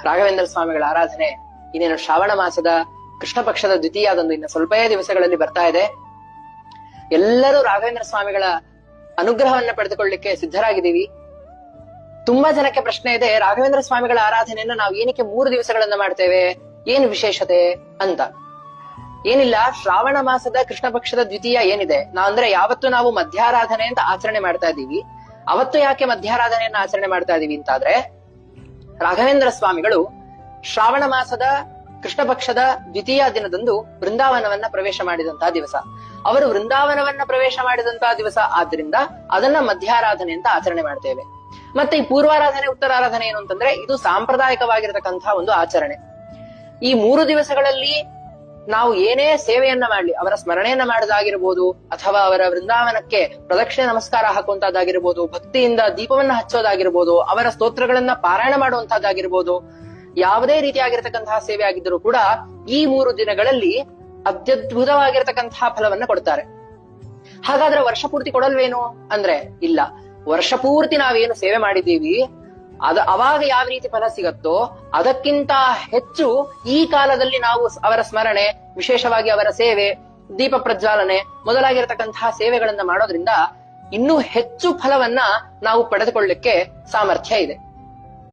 ರಾಘವೇಂದ್ರ ಸ್ವಾಮಿಗಳ ಆರಾಧನೆ ಇನ್ನೇನು ಶ್ರಾವಣ ಮಾಸದ ಕೃಷ್ಣ ಪಕ್ಷದ ದ್ವಿತೀಯದಂದು ಇನ್ನು ಸ್ವಲ್ಪೇ ದಿವಸಗಳಲ್ಲಿ ಬರ್ತಾ ಇದೆ. ಎಲ್ಲರೂ ರಾಘವೇಂದ್ರ ಸ್ವಾಮಿಗಳ ಅನುಗ್ರಹವನ್ನ ಪಡೆದುಕೊಳ್ಳಿಕ್ಕೆ ಸಿದ್ಧರಾಗಿದ್ದೀವಿ. ತುಂಬಾ ಜನಕ್ಕೆ ಪ್ರಶ್ನೆ ಇದೆ, ರಾಘವೇಂದ್ರ ಸ್ವಾಮಿಗಳ ಆರಾಧನೆಯನ್ನ ನಾವು ಏನಕ್ಕೆ 3 ದಿವಸಗಳನ್ನ ಮಾಡ್ತೇವೆ, ಏನು ವಿಶೇಷತೆ ಅಂತ. ಏನಿಲ್ಲ, ಶ್ರಾವಣ ಮಾಸದ ಕೃಷ್ಣ ಪಕ್ಷದ ದ್ವಿತೀಯ ಏನಿದೆ, ಅಂದ್ರೆ ಯಾವತ್ತು ನಾವು ಮಧ್ಯಾರಾಧನೆ ಅಂತ ಆಚರಣೆ ಮಾಡ್ತಾ ಇದ್ದೀವಿ, ಅವತ್ತು ಯಾಕೆ ಮಧ್ಯಾರಾಧನೆಯನ್ನ ಆಚರಣೆ ಮಾಡ್ತಾ ಇದೀವಿ ಅಂತಾದ್ರೆ, ರಾಘವೇಂದ್ರ ಸ್ವಾಮಿಗಳು ಶ್ರಾವಣ ಮಾಸದ ಕೃಷ್ಣ ಪಕ್ಷದ ದ್ವಿತೀಯ ದಿನದಂದು ವೃಂದಾವನವನ್ನ ಪ್ರವೇಶ ಮಾಡಿದಂತಹ ದಿವಸ. ಅವರು ವೃಂದಾವನವನ್ನ ಪ್ರವೇಶ ಮಾಡಿದಂತಹ ದಿವಸ ಆದ್ರಿಂದ ಅದನ್ನ ಮಧ್ಯಾರಾಧನೆ ಅಂತ ಆಚರಣೆ ಮಾಡ್ತೇವೆ. ಮತ್ತೆ ಈ ಪೂರ್ವಾರಾಧನೆ ಉತ್ತರಾರಾಧನೆ ಏನು ಅಂತಂದ್ರೆ, ಇದು ಸಾಂಪ್ರದಾಯಿಕವಾಗಿರತಕ್ಕಂತಹ ಒಂದು ಆಚರಣೆ. ಈ 3 ದಿವಸಗಳಲ್ಲಿ ನಾವು ಏನೇ ಸೇವೆಯನ್ನ ಮಾಡ್ಲಿ, ಅವರ ಸ್ಮರಣೆಯನ್ನ ಮಾಡೋದಾಗಿರ್ಬೋದು, ಅಥವಾ ಅವರ ವೃಂದಾವನಕ್ಕೆ ಪ್ರದಕ್ಷಿಣೆ ನಮಸ್ಕಾರ ಹಾಕುವಂತಹದ್ದಾಗಿರ್ಬೋದು, ಭಕ್ತಿಯಿಂದ ದೀಪವನ್ನ ಹಚ್ಚೋದಾಗಿರ್ಬೋದು, ಅವರ ಸ್ತೋತ್ರಗಳನ್ನ ಪಾರಾಯಣ ಮಾಡುವಂತಹದ್ದಾಗಿರ್ಬೋದು, ಯಾವುದೇ ರೀತಿಯಾಗಿರ್ತಕ್ಕಂತಹ ಸೇವೆ ಆಗಿದ್ದರೂ ಕೂಡ ಈ 3 ದಿನಗಳಲ್ಲಿ ಅತ್ಯದ್ಭುತವಾಗಿರತಕ್ಕಂತಹ ಫಲವನ್ನ ಕೊಡ್ತಾರೆ. ಹಾಗಾದ್ರೆ ವರ್ಷ ಪೂರ್ತಿ ಕೊಡಲ್ವೇನು ಅಂದ್ರೆ ಇಲ್ಲ, ವರ್ಷ ಪೂರ್ತಿ ನಾವೇನು ಸೇವೆ ಮಾಡಿದ್ದೀವಿ ಅವಾಗ ಯಾವ ರೀತಿ ಫಲ ಸಿಗತ್ತೋ ಅದಕ್ಕಿಂತ ಹೆಚ್ಚು ಈ ಕಾಲದಲ್ಲಿ ನಾವು ಅವರ ಸ್ಮರಣೆ, ವಿಶೇಷವಾಗಿ ಅವರ ಸೇವೆ, ದೀಪ ಪ್ರಜ್ವಾಲನೆ ಮೊದಲಾಗಿರತಕ್ಕಂತಹ ಸೇವೆಗಳನ್ನ ಮಾಡೋದ್ರಿಂದ ಇನ್ನೂ ಹೆಚ್ಚು ಫಲವನ್ನ ನಾವು ಪಡೆದುಕೊಳ್ಳಲಿಕ್ಕೆ ಸಾಮರ್ಥ್ಯ ಇದೆ.